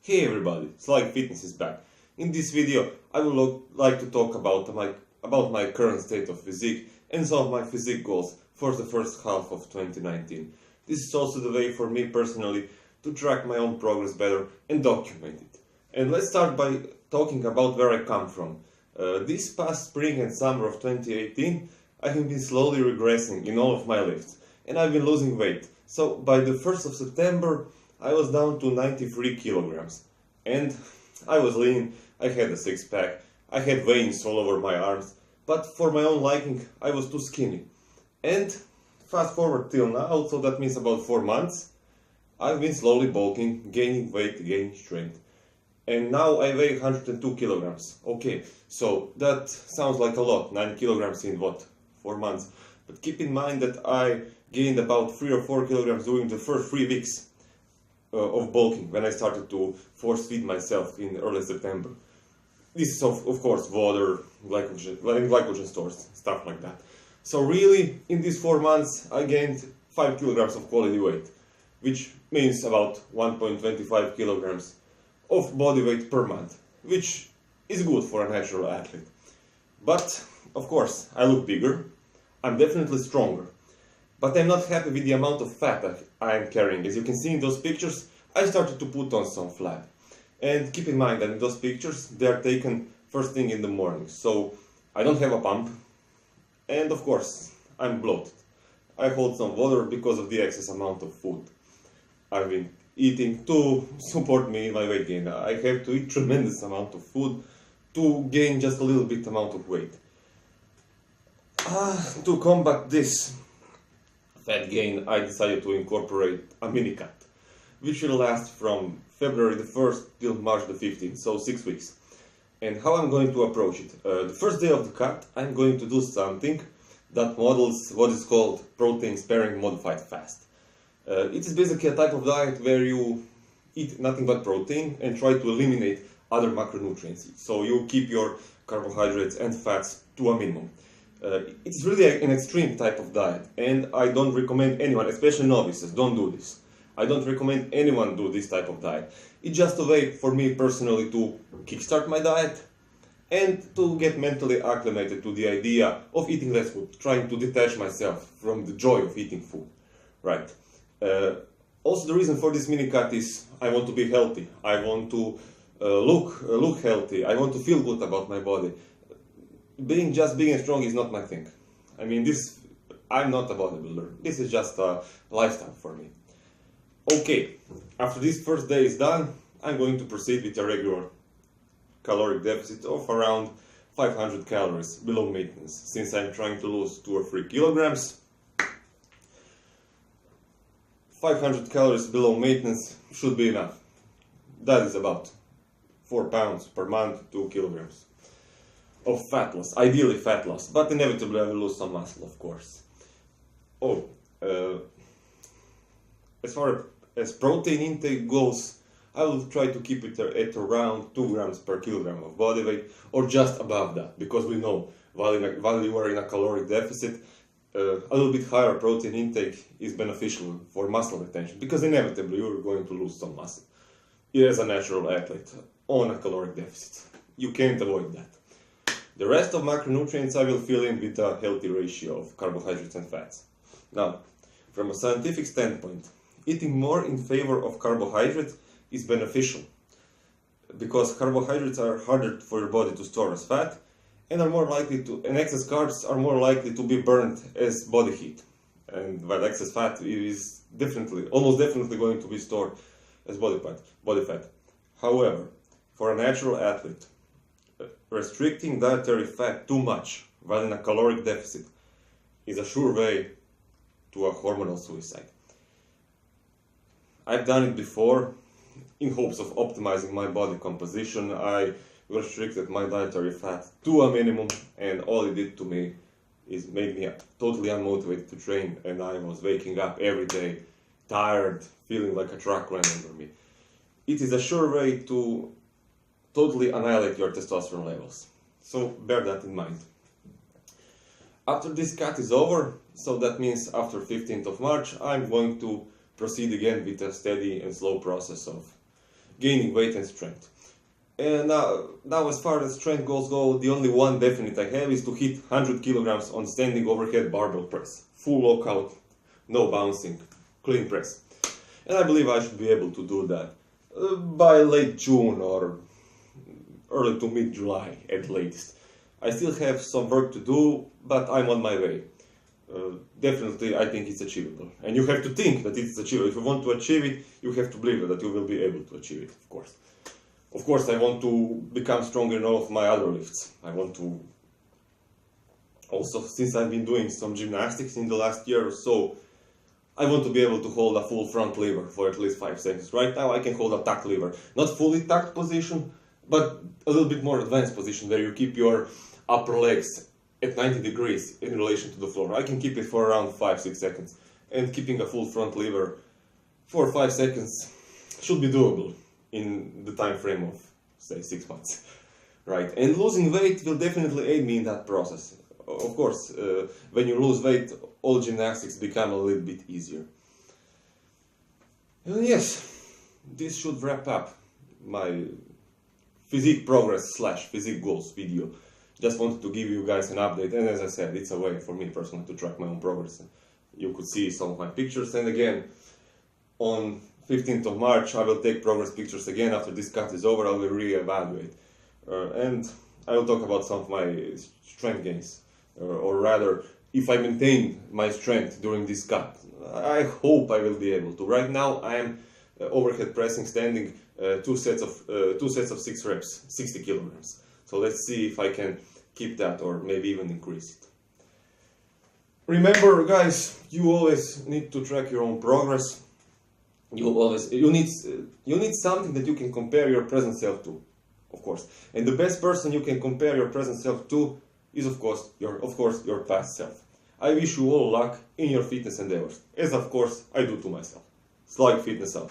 Hey everybody, Slight Fitness is back. In this video, I would like to talk about my current state of physique and some of my physique goals for the first half of 2019. This is also the way for me personally to track my own progress better and document it. And let's start by talking about where I come from. This past spring and summer of 2018, I have been slowly regressing in all of my lifts and I've been losing weight. So by the 1st of September, I was down to 93 kilograms. And I was lean, I had a six-pack, I had veins all over my arms, but for my own liking, I was too skinny. And fast forward till now, so that means about 4 months, I've been slowly bulking, gaining weight, gaining strength. And now I weigh 102 kilograms. Okay, so that sounds like a lot, 9 kilograms in what, 4 months. But keep in mind that I gained about 3 or 4 kilograms during the first 3 weeks of bulking when I started to force feed myself in early September. This is of course water, glycogen stores, stuff like that. So really, in these 4 months, I gained 5 kilograms of quality weight, which means about 1.25 kilograms of body weight per month, which is good for a natural athlete. But, of course, I look bigger, I'm definitely stronger, but I'm not happy with the amount of fat I am carrying. As you can see in those pictures, I started to put on some flab. And keep in mind that in those pictures, they are taken first thing in the morning, so I don't have a pump, and of course, I'm bloated. I hold some water because of the excess amount of food I've been eating to support me in my weight gain. I have to eat tremendous amount of food to gain just a little bit amount of weight. To combat this fat gain, I decided to incorporate a mini cut, which will last from February the 1st till March the 15th, so 6 weeks. And how I'm going to approach it? The first day of the cut, I'm going to do something that models what is called protein sparing modified fast. It is basically a type of diet where you eat nothing but protein and try to eliminate other macronutrients. So you keep your carbohydrates and fats to a minimum. It's really an extreme type of diet, and I don't recommend anyone, especially novices, don't do this. I don't recommend anyone do this type of diet. It's just a way for me personally to kickstart my diet and to get mentally acclimated to the idea of eating less food, trying to detach myself from the joy of eating food, right? Also, the reason for this mini cut is I want to be healthy. I want to look healthy. I want to feel good about my body. Being strong is not my thing. I mean, I'm not a bodybuilder. This is just a lifestyle for me. Okay, after this first day is done, I'm going to proceed with a regular caloric deficit of around 500 calories below maintenance. Since I'm trying to lose 2 or 3 kilograms, 500 calories below maintenance should be enough. That is about 4 pounds per month, 2 kilograms of fat loss, ideally fat loss, but inevitably I will lose some muscle, of course. As far as protein intake goes, I will try to keep it at around 2 grams per kilogram of body weight, or just above that, because we know while you are in a caloric deficit, a little bit higher protein intake is beneficial for muscle retention, because inevitably you are going to lose some muscle as a natural athlete on a caloric deficit. You can't avoid that. The rest of macronutrients I will fill in with a healthy ratio of carbohydrates and fats. Now, from a scientific standpoint, eating more in favor of carbohydrates is beneficial, because carbohydrates are harder for your body to store as fat and excess carbs are more likely to be burned as body heat, and while excess fat is almost definitely going to be stored as body fat. However, for a natural athlete, restricting dietary fat too much while in a caloric deficit is a sure way to a hormonal suicide. I've done it before in hopes of optimizing my body composition. I restricted my dietary fat to a minimum, and all it did to me is made me totally unmotivated to train, and I was waking up every day tired, feeling like a truck ran over me. It is a sure way to totally annihilate your testosterone levels. So bear that in mind. After this cut is over, so that means after 15th of March, I'm going to proceed again with a steady and slow process of gaining weight and strength. And now as far as strength goals go, the only one definite I have is to hit 100 kilograms on standing overhead barbell press. Full lockout, no bouncing, clean press. And I believe I should be able to do that by late June or early to mid-July at latest. I still have some work to do, but I'm on my way. Definitely I think it's achievable. And you have to think that it's achievable. If you want to achieve it, you have to believe that you will be able to achieve it, of course. Of course, I want to become stronger in all of my other lifts. I want to also, since I've been doing some gymnastics in the last year or so, I want to be able to hold a full front lever for at least 5 seconds. Right now I can hold a tuck lever. Not fully tucked position, but a little bit more advanced position where you keep your upper legs at 90 degrees in relation to the floor. I can keep it for around 5-6 seconds. And keeping a full front lever for 5 seconds should be doable in the time frame of, say, 6 months. Right? And losing weight will definitely aid me in that process. Of course, when you lose weight, all gymnastics become a little bit easier. And yes, this should wrap up my physique progress / physique goals video. Just wanted to give you guys an update, and as I said, it's a way for me personally to track my own progress. You could see some of my pictures, and again, on 15th of March I will take progress pictures again. After this cut is over, I will re-evaluate. And I will talk about some of my strength gains. Or rather, if I maintain my strength during this cut. I hope I will be able to. Right now I am overhead pressing standing 2 sets of 6 reps, 60 kilograms. So let's see if I can keep that or maybe even increase it. Remember guys, you always need to track your own progress. You need something that you can compare your present self to, of course. And the best person you can compare your present self to is of course your past self. I wish you all luck in your fitness endeavors, as of course I do to myself. Slight fitness out.